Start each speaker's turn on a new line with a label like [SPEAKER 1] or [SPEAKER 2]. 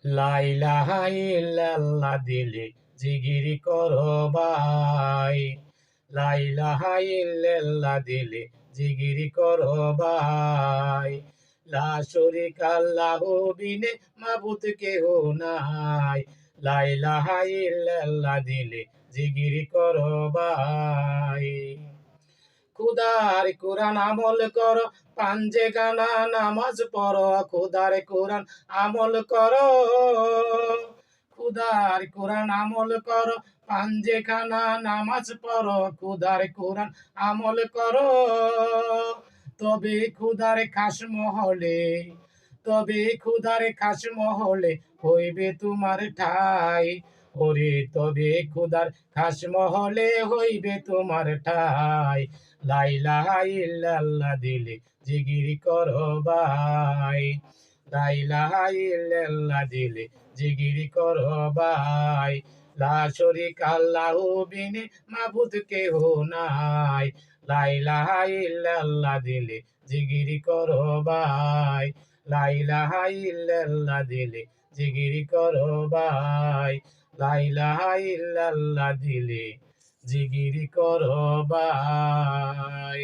[SPEAKER 1] লা ইলাহা ইল্লাল্লাহ দিলে জিগিরি করো ভাই। লা ইলাহা ইল্লাল্লাহ দিলে জিগিরি করো ভাই। লা শরীকা লাহু বিনে মাবুদ কেহ নাই। লা ইলাহা ইল্লাল্লাহ দিলে জিগিরি করো ভাই। খুদার কোরআন আমল করো, পাঞ্জে গানা নামাজ পড়ো। খুদার কোরআন আমল করো, খুদার কোরআন আমল করো, পাঞ্জে খানা নামাজ পড়ো। খুদার কোরআন আমল করো, তবে খুদার খাস মহলে, তবে খুদার খাস মহলে হইবে তোমার ঠাই। ওরে তবে খুদার খাস মহলে হইবে তোমার ঠাই। লা ইলাহা ইল্লাল্লাহ দিলে জিগিরি করো ভাই। লা ইলাহা ইল্লাল্লাহ দিলে জিগিরি করো ভাই। লা শরীকা লাহু বিনে মাবুদ কেহ নাই। লা ইলাহা ইল্লাল্লাহ দিলে জিগিরি করো ভাই। লা ইলাহা ইল্লাল্লাহ দিলে জিগিরি করো ভাই। লা ইলাহা ইল্লাল্লাহ দিলে জিগিরি করো ভাই।